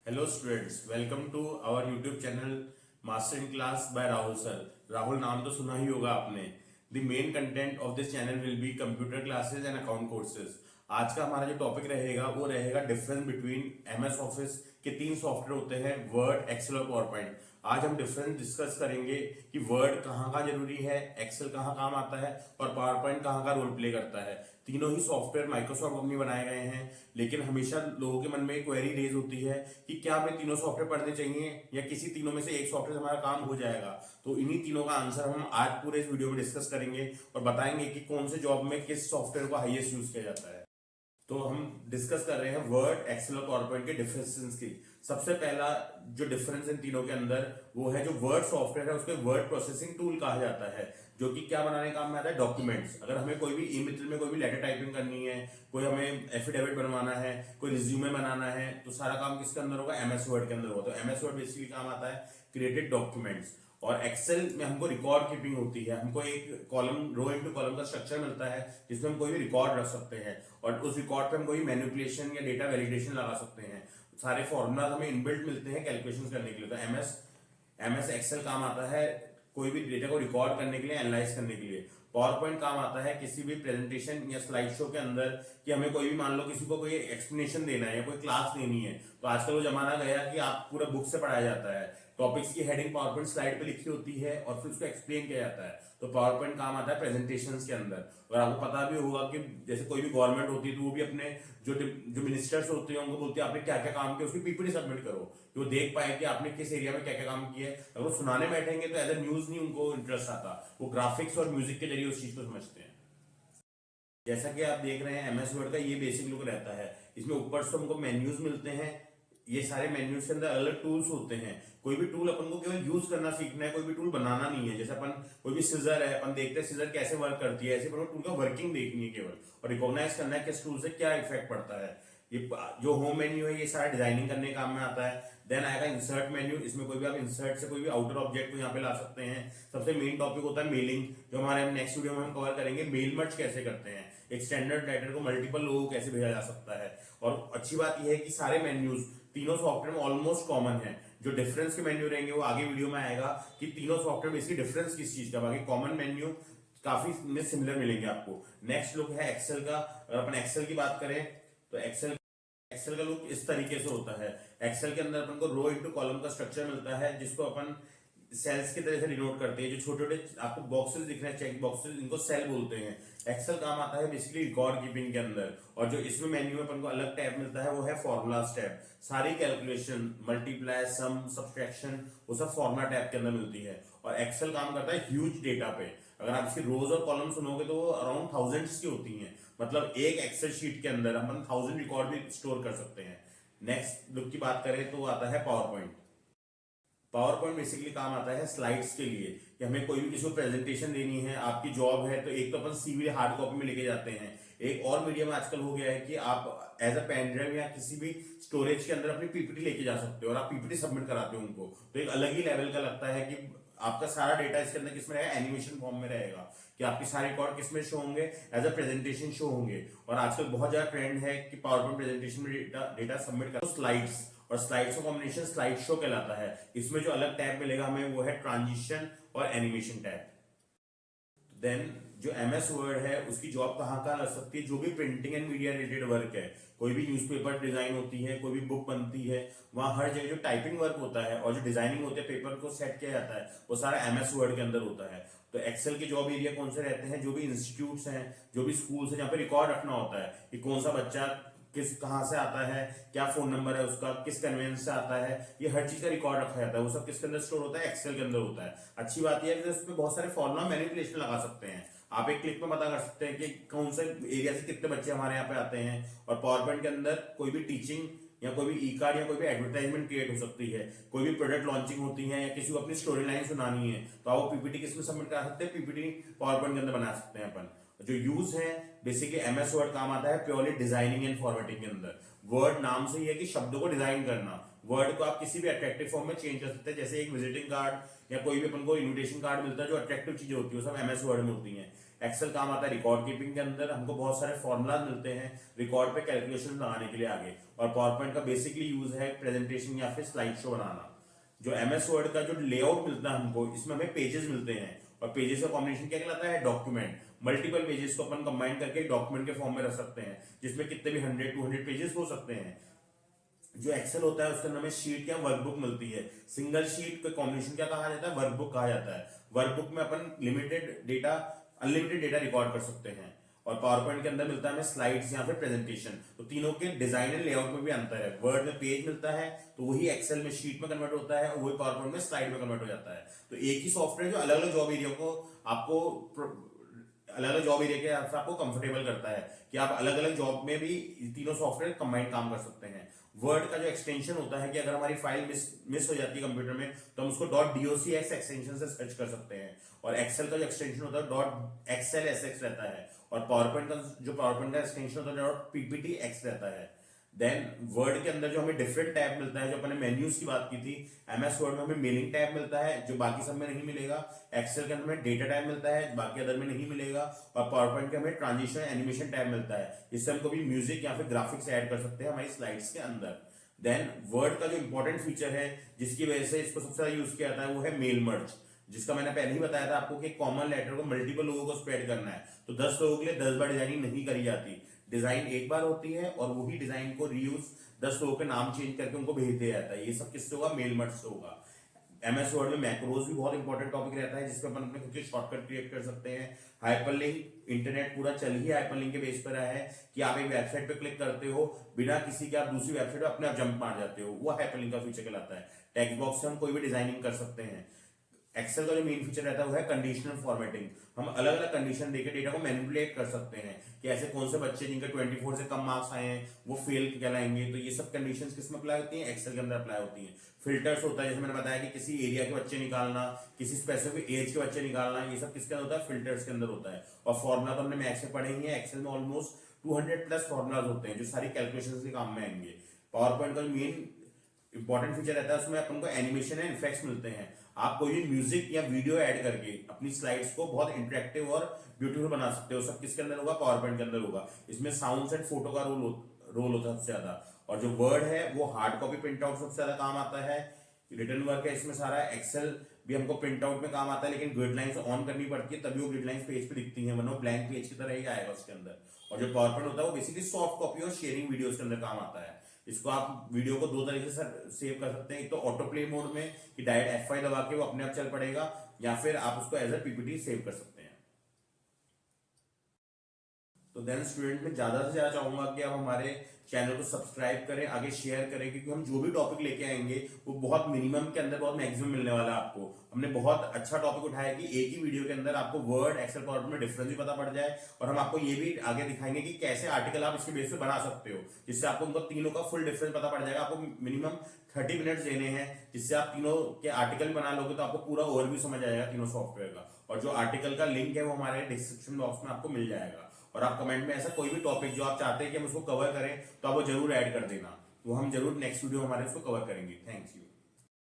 Hello students, welcome to our YouTube channel Mastering Class by Rahul Sir. Rahul नाम तो सुना ही होगा आपने. The main content of this channel will be computer classes and account courses. आज का हमारा जो टॉपिक रहेगा वो रहेगा डिफरेंस बिटवीन MS ऑफिस के तीन सॉफ्टवेयर होते हैं, वर्ड, एक्सेल और पावर पॉइंट. आज हम डिफरेंस डिस्कस करेंगे कि वर्ड कहाँ का जरूरी है, एक्सेल कहाँ काम आता है और पावर पॉइंट कहाँ का रोल प्ले करता है. तीनों ही सॉफ्टवेयर माइक्रोसॉफ्ट कंपनी बनाए गए हैं, लेकिन हमेशा लोगों के मन में एक क्वेरी रेज होती है कि क्या हमें तीनों सॉफ्टवेयर पढ़ने चाहिए या किसी तीनों में से एक सॉफ्टवेयर हमारा काम हो जाएगा. तो इन्हीं तीनों का आंसर हम आज पूरे इस वीडियो में डिस्कस करेंगे और बताएंगे कि कौन से जॉब में किस सॉफ्टवेयर को हाईएस्ट यूज किया जाता है. तो हम डिस्कस कर रहे हैं वर्ड, एक्सेल और पावर पॉइंट के डिफरेंसेस की. सबसे पहला जो डिफरेंस इन तीनों के अंदर वो है जो वर्ड सॉफ्टवेयर है उसको वर्ड प्रोसेसिंग टूल कहा जाता है, जो कि क्या बनाने काम में आता है, डॉक्यूमेंट्स. अगर हमें कोई भी ई मित्र में कोई भी लेटर टाइपिंग करनी है, कोई हमें एफिडेविट बनवाना है, कोई रिज्यूमे बनाना है, तो सारा काम किसके अंदर होगा, एमएस वर्ड के अंदर होगा. तो एमएस वर्ड बेसिकली काम आता है क्रिएटेड डॉक्यूमेंट्स. और एक्सेल में हमको रिकॉर्ड कीपिंग होती है, हमको एक कॉलम, रो इनटू कॉलम का स्ट्रक्चर मिलता है जिसमें हम कोई भी रिकॉर्ड रख सकते हैं और उस रिकॉर्ड पे हम कोई मैनिपुलेशन या डेटा वैलिडेशन लगा सकते हैं. सारे फॉर्मूला हमें इनबिल्ट मिलते हैं कैलकुलेशन करने के लिए. तो एमएस एक्सेल काम आता है कोई भी डेटा को रिकॉर्ड करने के लिए, एनालाइज करने के लिए. पावर पॉइंट काम आता है किसी भी प्रेजेंटेशन या स्लाइड शो के अंदर कि हमें कोई भी, मान लो किसी को कोई एक्सप्लेनेशन देना है या कोई क्लास देनी है, तो आजकल वो जमाना गया कि आप पूरा बुक से पढ़ाया जाता है. टॉपिक्स की हेडिंग पावर पॉइंट स्लाइड पे लिखी होती है और फिर उसको एक्सप्लेन किया जाता है. तो पावर पॉइंट काम आता है प्रेजेंटेशंस के अंदर. और आपको पता भी होगा कि जैसे कोई भी गवर्नमेंट होती है तो वो भी अपने जो मिनिस्टर्स होते हैं उनको बोलते हैं आपने क्या क्या काम किया, उसकी पीपीटी सबमिट करो कि वो देख पाए कि आपने किस एरिया में क्या क्या काम किया है. अगर वो सुनाने बैठेंगे तो एज ए न्यूज नहीं उनको इंटरेस्ट आता, वो ग्राफिक्स और म्यूजिक के जरिए उस चीज को समझते हैं. जैसा कि आप देख रहे हैं एमएस वर्ड का ये बेसिक लुक रहता है. इसमें ऊपर से हमको मेन्यूज मिलते हैं. ये सारे मेन्यूज के अंदर अलग टूल्स होते हैं. कोई भी टूल अपन को केवल यूज करना सीखना है, कोई भी टूल बनाना नहीं है. जैसे अपन कोई भी सीजर है, अपन देखते हैं सीजर कैसे वर्क करती है, ऐसे अपन को टूल का वर्किंग देखनी है केवल, और रिकॉग्नाइज करना है किस टूल से क्या इफेक्ट पड़ता है. ये जो होम मेन्यू है ये सारा डिजाइनिंग करने काम में आता है. देन आएगा इंसर्ट मेन्यू. इसमें कोई भी आप इंसर्ट से कोई भी आउटर ऑब्जेक्ट को यहाँ पे ला सकते हैं. सबसे मेन टॉपिक होता है मेलिंग, जो हमारे नेक्स्ट वीडियो में हम कवर करेंगे. मेल मर्ज कैसे करते हैं, एक स्टैंडर्ड लेटर को मल्टीपल लोगों को कैसे भेजा जा सकता है. और अच्छी बात यह है कि सारे मेन्यूज तीनों सॉफ्टवेयर में ऑलमोस्ट कॉमन है. जो डिफरेंस के मेन्यू रहेंगे वो आगे वीडियो में आएगा कि तीनों सॉफ्टवेयर में इसकी डिफरेंस किस चीज का. बाकी कॉमन मेन्यू काफी में सिमिलर मिलेंगे आपको. नेक्स्ट लुक है एक्सेल का. अगर अपन एक्सेल की बात करें तो एक्सेल का लुक इस तरीके से होता है. एक्सेल के अंदर अपन को रो इनटू कॉलम का स्ट्रक्चर मिलता है जिसको अपन सेल्स की तरह से डिनोट करते हैं. जो छोटे छोटे आपको बॉक्सेस दिख रहे हैं, चेक बॉक्सेस, इनको सेल बोलते हैं. एक्सेल काम आता है बेसिकली रिकॉर्ड कीपिंग के अंदर. और जो इसमें मेन्यू में अपन को अलग टैब मिलता है वो है फॉर्मूलाज टैब. सारी कैलकुलेशन, मल्टीप्लाई, सम, सब्सट्रैक्शन, वो सब फॉर्मूला टैब के अंदर मिलती है. और एक्सेल काम करता है ह्यूज डेटा पे. अगर आप इसकी रोज और कॉलम सुनोगे तो वो अराउंड थाउजेंड्स की होती हैं. मतलब एक एक्सेल शीट के अंदर हम 1000 रिकॉर्ड भी स्टोर कर सकते हैं. नेक्स्ट लुक की बात करें तो आता है power point. Power point basically काम आता है स्लाइड्स के लिए कि हमें कोई भी किसी को प्रेजेंटेशन देनी है, आपकी जॉब है, तो एक तो अपन सीवी हार्ड कॉपी में लेके जाते हैं. एक और मीडियम आजकल हो गया है कि आप एज अ पेन ड्राइव या किसी भी स्टोरेज के अंदर अपनी पीपीटी लेके जा सकते हो और आप पीपीटी सबमिट कराते हो उनको. तो एक अलग ही लेवल का लगता है कि आपका सारा डेटा इसके अंदर किसमें रहेगा, एनिमेशन फॉर्म में रहेगा कि आपकी सारे रिकॉर्ड किसमें शो होंगे, एज अ प्रेजेंटेशन शो होंगे. और आजकल बहुत ज्यादा ट्रेंड है कि पावर पॉइंट प्रेजेंटेशन में डेटा सबमिट करो स्लाइड्स, और स्लाइड्स का कॉम्बिनेशन स्लाइड शो कहलाता है. इसमें जो अलग टैब मिलेगा हमें वो है ट्रांजिशन और एनिमेशन टैब. देन जो एमएस वर्ड है उसकी जॉब कहाँ कहाँ लग सकती है, जो भी printing and media related work है, कोई भी न्यूज़पेपर डिजाइन होती है, कोई भी बुक बनती है, वहां हर जगह जो टाइपिंग वर्क होता है और जो डिजाइनिंग होती है, पेपर को सेट किया जाता है, वो सारा एमएस वर्ड के अंदर होता है. तो एक्सेल के जॉब एरिया कौन से रहते हैं, जो भी इंस्टीट्यूट्स हैं, जो भी स्कूल्स हैं, जहाँ पे रिकॉर्ड रखना होता है कि कौन सा बच्चा किस कहाँ से आता है, क्या फोन नंबर है उसका, किस कन्वेंस से आता है, ये हर चीज का रिकॉर्ड रखा जाता है. वो सब किसके अंदर स्टोर होता है, एक्सेल के अंदर होता है. अच्छी बात यह है कि उसमें बहुत सारे फॉर्मुला मैनिपुलेशन लगा सकते हैं. आप एक क्लिक में पता कर सकते हैं कि कौन से एरिया से कितने बच्चे हमारे यहाँ पे आते हैं. और पावर पॉइंट के अंदर कोई भी टीचिंग या कोई भी ई कार्ड या कोई भी एडवर्टाइजमेंट क्रिएट हो सकती है, कोई भी प्रोडक्ट लॉन्चिंग होती है, या किसी को अपनी स्टोरी लाइन सुनानी है, तो आप वो पीपीटी किसमें सबमिट करा सकते हैं, पीपीटी पावर पॉइंट के अंदर बना सकते हैं अपन. जो यूज है बेसिकली एमएस वर्ड काम आता है प्योरली डिजाइनिंग एंड फॉर्मेटिंग के अंदर. वर्ड नाम से ही है कि शब्दों को डिजाइन करना। वर्ड को आप किसी भी अट्रैक्टिव फॉर्म में चेंज कर सकते हैं, जैसे एक विजिटिंग कार्ड या कोई भी अपन को इन्विटेशन कार्ड मिलता है, जो अट्रैक्टिव चीजें होती है वो सब एमएस वर्ड में होती हैं। एक्सेल काम आता है रिकॉर्ड कीपिंग के अंदर, हमको बहुत सारे फॉर्मुलाज मिलते हैं रिकॉर्ड पे कैलकुलेशन लगाने के लिए आगे। और पावर पॉइंट का बेसिकली यूज है प्रेजेंटेशन या फिर स्लाइड शो बनाना। जो एमएस वर्ड का जो लेआउट मिलता है हमको, इसमें हमें पेजेस मिलते हैं, और पेजेस का कॉम्बिनेशन क्या कहलाता है, डॉक्यूमेंट। मल्टीपल पेजेस को अपन कंबाइन करके एक डॉक्यूमेंट के फॉर्म में रख सकते हैं, जिसमें कितने भी 100-200 पेजेस हो सकते हैं। जो एक्सेल होता है उसके अंदर हमें शीट या वर्कबुक मिलती है। सिंगल शीट का कॉम्बिनेशन क्या कहा जाता है, वर्कबुक कहा जाता है। वर्कबुक में अपन limited data, unlimited data record कर सकते हैं। और पावर पॉइंट के अंदर मिलता है हमें स्लाइड्स या फिर प्रेजेंटेशन। तो तीनों के डिजाइन एंड लेआउट में भी अंतर है। वर्ड में पेज मिलता है तो वही एक्सेल में शीट में कन्वर्ट होता है, और वही पावर पॉइंट में स्लाइड में कन्वर्ट हो जाता है। तो एक ही सॉफ्टवेयर जो अलग अलग जॉब एरिया को आपको अलग अलग जॉब एरिया के हिसाब से आपको कंफर्टेबल करता है कि आप अलग अलग जॉब में भी तीनों सॉफ्टवेयर कंबाइन काम कर सकते हैं। वर्ड का जो एक्सटेंशन होता है कि अगर हमारी फाइल मिस हो जाती है कंप्यूटर में, तो हम उसको .docx एक्सटेंशन से सर्च कर सकते हैं। और एक्सेल का जो एक्सटेंशन होता है .xlsx रहता है। और पावर पॉइंट का जो पावर पॉइंट का एक्सटेंशन होता है .pptx रहता है। देन वर्ड के अंदर जो हमें डिफरेंट टैब मिलता है, जो अपने मेन्यूज की बात की थी, एमएस वर्ड में हमें मेलिंग टैब मिलता है जो बाकी सब में नहीं मिलेगा। एक्सेल के अंदर हमें डेटा टैब मिलता है, बाकी अदर में नहीं मिलेगा। और पावर पॉइंट के हमें ट्रांजिशन एनिमेशन टैब मिलता है, जिससे हम कभी म्यूजिक या फिर ग्राफिक्स ऐड कर सकते हैं हमारी स्लाइड्स के अंदर। देन वर्ड का जो इंपॉर्टेंट फीचर है जिसकी वजह से इसको सबसे ज्यादा यूज किया जाता है, वो है मेल मर्ज, जिसका मैंने पहले ही बताया था आपको कि कॉमन लेटर को मल्टीपल लोगों को स्प्रेड करना है। तो 10 लोगों के लिए 10 बार डिजाइनिंग नहीं करी जाती, डिजाइन एक बार होती है और वही डिजाइन को रीयूज 10 लोगों के नाम चेंज करके उनको भेज दिया जाता है। ये सब किससे होगा, मेल मर्ज से होगा। एमएस वर्ड में मैक्रोज भी बहुत इंपॉर्टेंट टॉपिक रहता है, जिसपे अपन अपने खुद के शॉर्टकट क्रिएट कर सकते हैं। हाइपरलिंक, इंटरनेट पूरा चल ही हाइपरलिंक के बेस पर रहा है कि आप एक वेबसाइट पे क्लिक करते हो, बिना किसी के आप दूसरी वेबसाइट पे अपने आप जंप मार जाते हो, वो हाइपरलिंक का फीचर कहलाता है। टेक्स्ट बॉक्स से हम कोई भी डिजाइनिंग कर सकते हैं। एक्सेल का जो मेन फीचर रहता है वो है कंडीशनल फॉर्मेटिंग। हम अलग अलग कंडीशन देकर डेटा को मैनिपुलेट कर सकते हैं कि ऐसे कौन से बच्चे जिनके 24 से कम मार्क्स आए हैं वो फेल कहलाएंगे। तो ये सब कंडीशंस किसमें अप्लाई होती हैं, एक्सेल के अंदर अप्लाई होती हैं। फिल्टर्स होता है, जैसे मैंने बताया कि किसी एरिया के बच्चे निकालना, किसी स्पेसिफिक एज के बच्चे निकालना, ये सब किसके अंदर होता है, फिल्टर्स के अंदर होता है। और फॉर्मुला तो हमने मैथ्स से पढ़े ही है, एक्सेल में ऑलमोस्ट 200+ फॉर्मुलाज होते हैं जो सारी कैलकुलेशन के काम में आएंगे। पावर पॉइंट का मेन इंपॉर्टेंट फीचर रहता है उसमें अपन को एनिमेशन एंड इफेक्ट्स मिलते हैं। आप कोई भी म्यूजिक या वीडियो ऐड करके अपनी स्लाइड्स को बहुत इंटरेक्टिव और ब्यूटीफुल बना सकते हो। सब किसके अंदर होगा, पावर पॉइंट के अंदर होगा। इसमें साउंड्स एंड फोटो का रोल होता है सबसे ज्यादा। और जो वर्ड है वो हार्ड कॉपी प्रिंट आउट सबसे ज्यादा काम आता है। रिटर्न वर्क है इसमें सारा। एक्सेल भी हमको प्रिंट आउट में काम आता है, लेकिन ग्रिड लाइंस ऑन करनी पड़ती है तभी वो ग्रिड लाइंस पेज पे दिखती है, वरना ब्लैंक पेज की तरह ही आएगा उसके अंदर। और जो पावर पॉइंट होता है वो बेसिकली सॉफ्ट कॉपी और शेयरिंग वीडियोस के अंदर काम आता है। इसको आप वीडियो को दो तरीके से सेव कर सकते हैं, एक तो ऑटो प्ले मोड में कि डायरेक्ट F5 दबा के वो अपने आप चल पड़ेगा, या फिर आप उसको एज ए पीपीटी सेव कर सकते हैं। तो देन स्टूडेंट में ज्यादा से ज्यादा चाहूंगा कि आप हमारे चैनल को सब्सक्राइब करें, आगे शेयर करें, क्योंकि हम जो भी टॉपिक लेके आएंगे वो बहुत मिनिमम के अंदर बहुत मैक्सिमम मिलने वाला है आपको। हमने बहुत अच्छा टॉपिक उठाया कि एक ही वीडियो के अंदर आपको वर्ड, एक्सेल, पावर में डिफरेंस भी पता पड़ जाए, और हम आपको ये भी आगे दिखाएंगे कि कैसे आर्टिकल आप इसके बेस पे बना सकते हो, जिससे आपको उनको तीनों का फुल डिफरेंस पता पड़ जाएगा। आपको मिनिमम 30 मिनट्स देने हैं, जिससे आप तीनों के आर्टिकल बना लोगे तो आपको पूरा ओवरव्यू समझ आएगा तीनों सॉफ्टवेयर का। और जो आर्टिकल का लिंक है वो हमारे डिस्क्रिप्शन बॉक्स में आपको मिल जाएगा। और आप कमेंट में ऐसा कोई भी टॉपिक जो आप चाहते हैं कि हम उसको कवर करें तो आप वो जरूर ऐड कर देना, वो हम जरूर नेक्स्ट वीडियो हमारे उसको कवर करेंगे। Thank you.